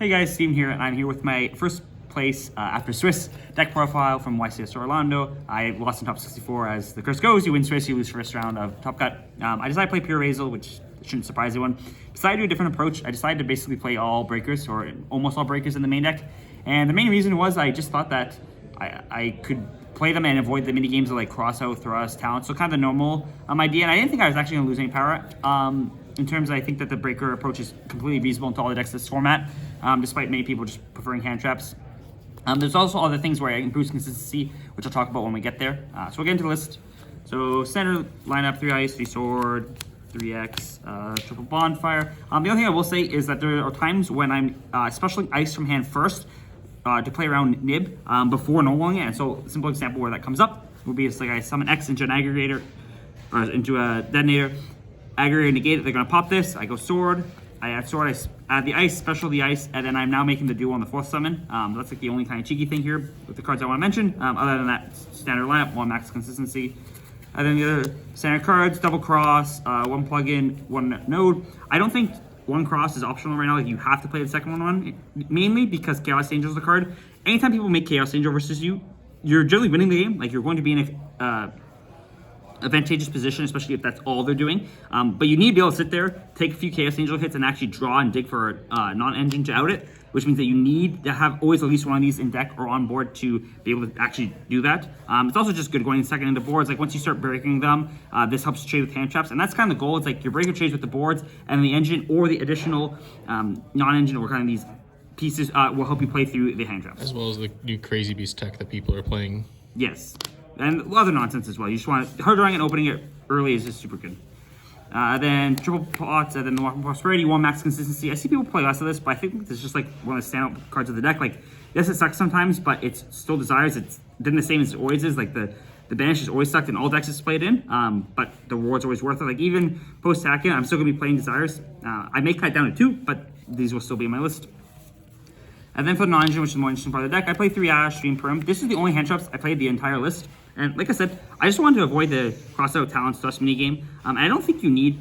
Hey guys, Steven here, and I'm here with my first place after Swiss deck profile from YCS Orlando. I lost in top 64 as the curse goes. You win Swiss, you lose first round of Top Cut. I decided to play pure Ryzeal, which shouldn't surprise anyone. Decided to do a different approach. I decided to basically play all breakers, or almost all breakers in the main deck. And the main reason was I just thought that I could play them and avoid the mini games of like cross out, thrust, talent. So kind of the normal idea. And I didn't think I was actually going to lose any power. In terms, I think that the breaker approach is completely feasible into all the decks this format, despite many people just preferring hand traps. There's also other things where I can boost consistency, which I'll talk about when we get there. So we'll get into the list. So standard lineup: 3 ice, 3 sword, 3x, triple bonfire. The only thing I will say is that there are times when I'm specialing ice from hand first to play around nib before no-walling it. And so a simple example where that comes up would be it's like I summon X into an aggregator, or into a detonator. Aggregator, negate it, they're going to pop this. I go sword, I add sword, I add the ice, special the ice, and then I'm now making the duo on the 4th summon. That's like the only kind of cheeky thing here with the cards I want to mention. Other than that, standard lineup, 1 max consistency. And then the other standard cards, double cross, 1 plugin, 1 node. I don't think 1 cross is optional right now. Like you have to play the second one, mainly because Chaos Angel is the card. Anytime people make Chaos Angel versus you, you're generally winning the game. Like you're going to be in a advantageous position, especially if that's all they're doing. But you need to be able to sit there, take a few Chaos Angel hits, and actually draw and dig for a non-engine to out it, which means that you need to have always at least one of these in deck or on board to be able to actually do that. It's also just good going second into boards. Like once you start breaking them, this helps trade with hand traps, and that's kind of the goal. It's like your breaker trades with the boards, and the engine or the additional non-engine or kind of these pieces will help you play through the hand traps. As well as the new Crazy Beast tech that people are playing. Yes. And other nonsense as well. You just want hard drawing and opening it early is just super good. Then triple pots, and then the Walking Prosperity, 1 max consistency. I see people play less of this, but I think this is just like one of the standout cards of the deck. Like, yes, it sucks sometimes, but it's still desires. It's then the same as it always is. Like the banish is always sucked in all decks it's played in, but the reward's always worth it. Like even post Hacking, I'm still gonna be playing desires. I may cut it down to 2, but these will still be in my list. And then for the non-engine, which is the more interesting part of the deck, I play 3 Ash, 3 Perm. This is the only hand traps I played the entire list. And like I said, I just wanted to avoid the cross-out talent thrust minigame. I don't think you need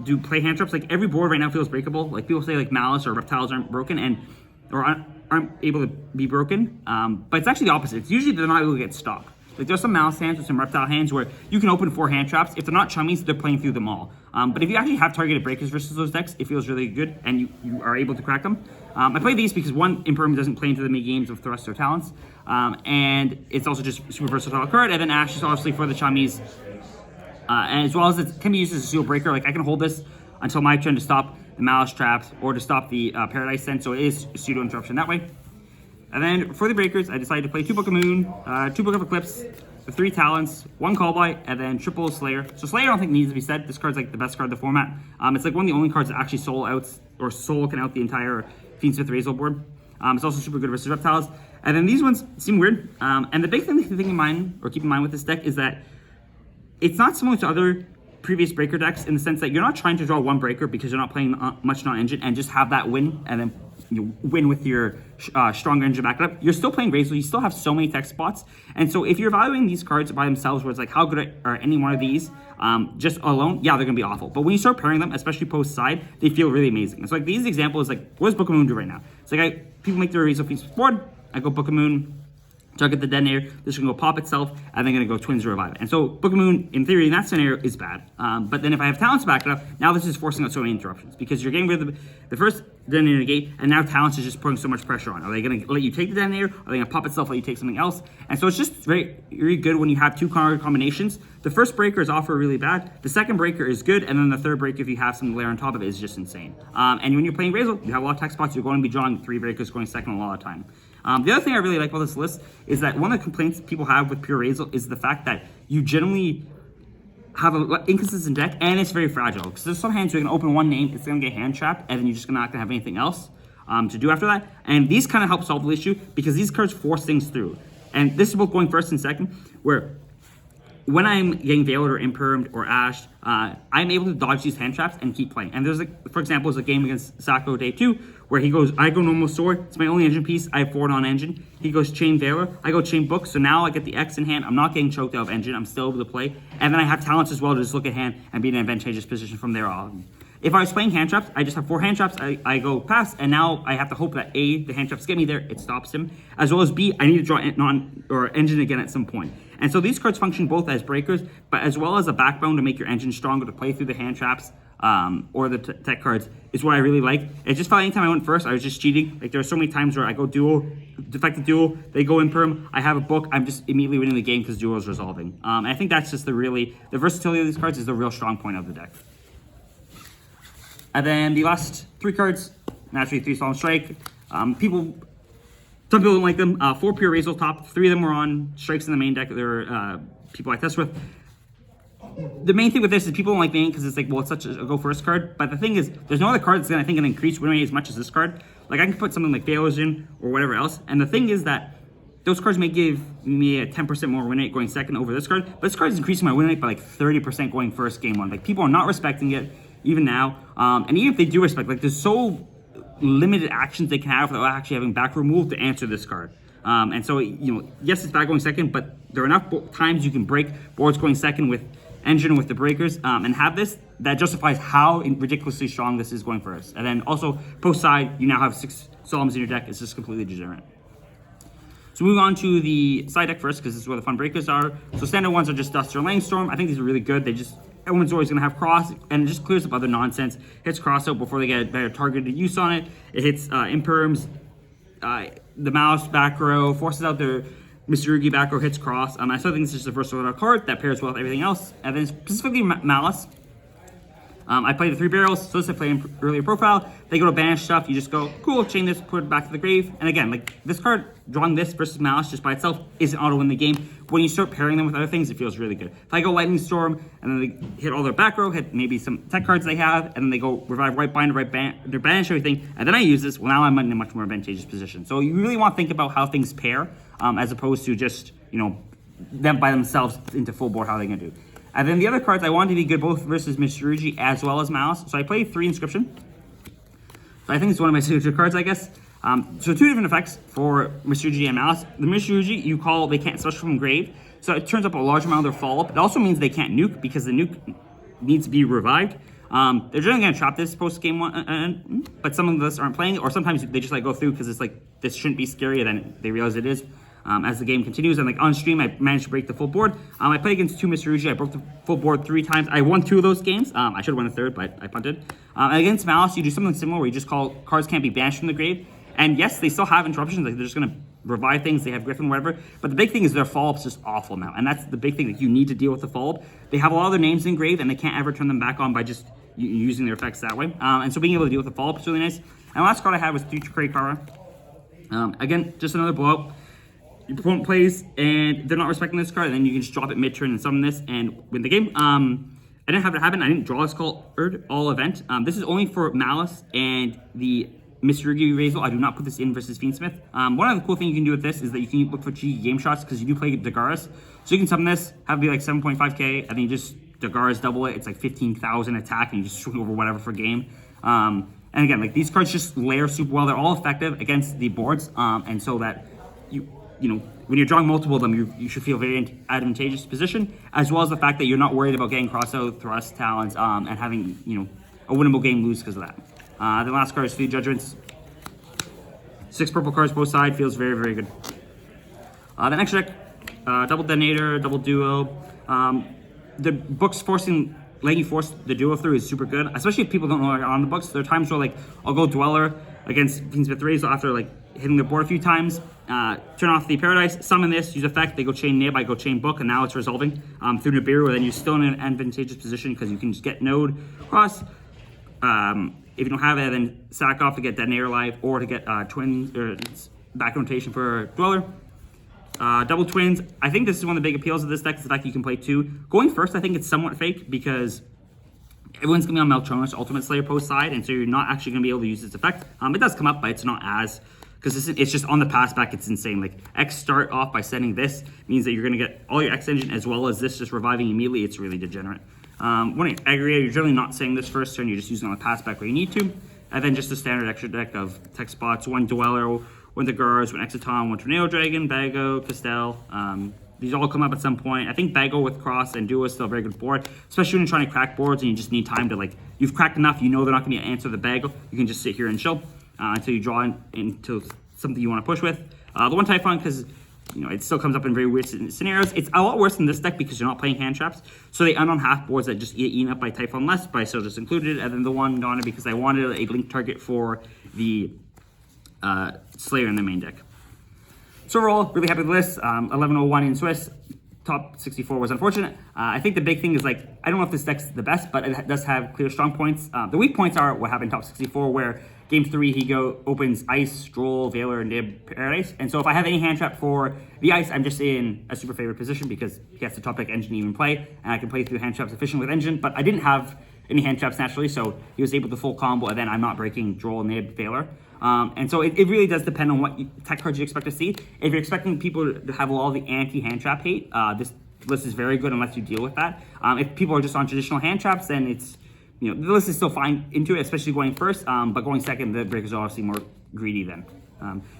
to play hand traps. Like every board right now feels breakable. Like people say like Malice or Reptiles aren't broken or aren't able to be broken. But it's actually the opposite. It's usually they're not able to get stopped. Like there's some Malice hands or some Reptile hands where you can open 4 hand traps. If they're not chummies, they're playing through them all. But if you actually have targeted breakers versus those decks, it feels really good and you are able to crack them. I play these because 1, Imperm doesn't play into the mini games of Thrust or Talents. And it's also just super versatile card. And then Ash is obviously for the chummies. And as well as it can be used as a seal breaker. Like I can hold this until my turn to stop the Malice traps or to stop the Paradise Sense. So it is pseudo interruption that way. And then for the breakers, I decided to play 2 Book of Moon, 2 Book of Eclipse, the 3 Talents, 1 Callby, and then triple Slayer. So Slayer I don't think needs to be said. This card's like the best card in the format. It's like one of the only cards that actually soul outs or soul can out the entire Fiendsmith Ryzeal board. It's also super good versus Reptiles. And then these ones seem weird. And the big thing to keep in mind with this deck is that it's not similar to other previous breaker decks in the sense that you're not trying to draw 1 breaker because you're not playing much non-engine and just have that win and then you win with your stronger engine back up. You're still playing Ryzeal. You still have so many tech spots. And so if you're evaluating these cards by themselves where it's like how good are any one of these just alone, yeah, they're going to be awful. But when you start pairing them, especially post-side, they feel really amazing. And so like these examples, like what does Book of Moon do right now? It's like people make their Ryzeal Feast board. I go Book of Moon, target the detonator, this is going to go pop itself, and then going to go Twins to revive it. And so Book of Moon, in theory, in that scenario, is bad. But then if I have Talents back it up, now this is forcing out so many interruptions because you're getting rid of the first detonator negate, and now Talents is just putting so much pressure on. Are they going to let you take the detonator? Are they going to pop itself, let you take something else? And so it's just very, very good when you have 2 card combinations. The first breaker is offer really bad. The second breaker is good, and then the third breaker, if you have some layer on top of it, is just insane. And when you're playing Ryzeal, you have a lot of tech spots. You're going to be drawing 3 breakers going second a lot of time. The other thing I really like about this list is that one of the complaints people have with pure Ryzeal is the fact that you generally have an inconsistent deck and it's very fragile. Because there's some hands you're going to open 1 name, it's going to get hand trapped, and then you're just not going to have anything else to do after that. And these kind of help solve the issue because these cards force things through. And this is both going first and second, where when I'm getting Veiled or Impermed or Ashed, I'm able to dodge these hand traps and keep playing. And there's like, for example, there's a game against Sako day 2 where he goes, I go normal sword, it's my only engine piece, I have 4 non-engine. He goes chain Veiler, I go chain book, so now I get the X in hand, I'm not getting choked out of engine, I'm still able to play. And then I have talents as well to just look at hand and be in an advantageous position from there on. If I was playing hand traps, I just have 4 hand traps, I go past, and now I have to hope that A, the hand traps get me there, it stops him, as well as B, I need to draw engine again at some point. And so these cards function both as breakers, but as well as a backbone to make your engine stronger to play through the hand traps, or the tech cards, is what I really like. It just felt anytime I went first, I was just cheating. Like, there are so many times where I go duel, defective duel, they go imperm, I have a book, I'm just immediately winning the game because duel is resolving. And I think that's just the versatility of these cards is the real strong point of the deck. And then the last 3 cards, naturally 3 Solemn Strike. Some people don't like them. 4 pure Ryzeal top, 3 of them were on strikes in the main deck. They're people I test with. The main thing with this is people don't like main because it's like, well, it's such a go first card. But the thing is, there's no other card that's gonna increase win rate as much as this card. Like, I can put something like Theologian or whatever else. And the thing is that those cards may give me a 10% more win rate going second over this card. But this card is increasing my win rate by like 30% going first game 1. Like, people are not respecting it even now. And even if they do respect, like, there's so limited actions they can have without actually having back removal to answer this card. And so, yes, it's bad going second, but there are enough times you can break boards going second with engine, with the breakers, and have this, that justifies how ridiculously strong this is going first. And then also, post side, you now have 6 Solemns in your deck. It's just completely degenerate. So moving on to the side deck first, because this is where the fun breakers are. So standard ones are just Duster and Langstorm. I think these are really good. Everyone's always going to have cross, and it just clears up other nonsense. Hits cross out before they get better targeted use on it. It hits imperms, the mouse back row, forces out their mitsurgi back row, hits cross. I still think this is just a versatile card that pairs well with everything else. And then specifically maliss. I played the 3 barrels, so this I played in earlier profile. They go to banish stuff, you just go, cool, chain this, put it back to the grave. And again, like, this card, drawing this versus malice just by itself isn't auto win the game. When you start pairing them with other things, it feels really good. If I go Lightning Storm, and then they hit all their back row, hit maybe some tech cards they have, and then they go revive right bind, their banish everything, and then I use this, well, now I'm in a much more advantageous position. So you really want to think about how things pair, as opposed to just, them by themselves into full board, how they're going to do. And then the other cards I wanted to be good both versus mitsurgi as well as malice. So I played 3 Inscription. So I think it's one of my signature cards, I guess. So 2 different effects for mitsurgi and malice. The mitsurgi, they can't special from grave. So it turns up a large amount of their follow-up. It also means they can't nuke because the nuke needs to be revived. They're generally going to trap this post game 1, but some of us aren't playing it, or sometimes they just go through because it's like, this shouldn't be scary, and then they realize it is. As the game continues, and like on stream, I managed to break the full board. I played against 2 mitsurgi. I broke the full board 3 times. I won 2 of those games. I should have won a 3rd, but I punted. Against malice, you do something similar where you just call cards can't be banished from the grave. And yes, they still have interruptions. Like, they're just gonna revive things. They have Griffin, whatever. But the big thing is their follow-up's just awful now, and that's the big thing that you need to deal with the follow-up. They have a lot of their names engraved, and they can't ever turn them back on by just using their effects that way. And so being able to deal with the follow-up is really nice. And the last card I had was Future Kara. Again, just another blowout. Your opponent plays, and they're not respecting this card, and then you can just drop it mid-turn and summon this and win the game. I didn't have it happen. I didn't draw this card all event. This is only for malice and the mitsurgi Ryzeal. I do not put this in versus Fiendsmith. One of the cool things you can do with this is that you can look for cheeky game shots because you do play Dagaris. So you can summon this, have it be like 7.5k, and then you just Dagaris double it. It's like 15,000 attack, and you just swing over whatever for game. And again, like, these cards just layer super well. They're all effective against the boards, and so that when you're drawing multiple of them, you should feel very advantageous position, as well as the fact that you're not worried about getting crossout, thrust, talents, and having, a winnable game lose because of that. The last card is Fleet Judgments. 6 purple cards both sides, feels very, very good. The next deck, double detonator, double duo. The books letting you force the duo through is super good, especially if people don't know are on the books. There are times where, like, I'll go Dweller against Fiendsmith Ryzeal after, like, hitting the board a few times, turn off the Paradise, summon this, use effect, they go chain Nib, I go chain Book, and now it's resolving through Nibiru, and then you're still in an advantageous position because you can just get Node cross. If you don't have it, then sack off to get Detonator life, or to get Twins, or back rotation for Dweller. Double Twins, I think this is one of the big appeals of this deck, is the fact that you can play 2. Going first, I think it's somewhat fake, because everyone's going to be on Meltronis Ultimate Slayer post side, and so you're not actually going to be able to use this effect. It does come up, but it's not as, because it's just on the pass back, it's insane. Like, X start off by sending this means that you're going to get all your X engine as well as this just reviving immediately. It's really degenerate. When you aggregate, you're generally not saying this first turn, you're just using it on the pass back where you need to. And then just a standard extra deck of tech spots, 1 Dweller, 1 Dagars, 1 Exiton, 1 Tornado Dragon, Bago, Castel, These all come up at some point. I think Bagel with Cross and Duo is still a very good board, especially when you're trying to crack boards and you just need time to, like, you've cracked enough, you know they're not going to answer the Bagel. You can just sit here and chill until you draw into something you want to push with. The one Typhon, because it still comes up in very weird scenarios. It's a lot worse in this deck because you're not playing hand traps. So they unknown half boards that just get eaten up by Typhon less, but I still just included it. And then the one Donna because I wanted a link target for the Slayer in the main deck. So overall, really happy with the list. 1101 in Swiss. Top 64 was unfortunate. I think the big thing is, like, I don't know if this deck's the best, but it does have clear strong points. The weak points are what happened in top 64, where game 3 he opens Ice, Droll, Veiler, and Nib Paradise. And so if I have any hand trap for the Ice, I'm just in a super favorite position because he has to top deck Engine to even play, and I can play through hand traps efficiently with Engine. But I didn't have any hand traps naturally, so he was able to full combo, and then I'm not breaking Droll, Nib, Veiler. And so it really does depend on what tech cards you expect to see. If you're expecting people to have all the anti-hand trap hate, this list is very good unless you deal with that. If people are just on traditional hand traps, then it's, the list is still fine into it, especially going first, but going second, the breakers are obviously more greedy then.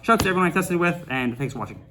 Shout out to everyone I tested with, and thanks for watching.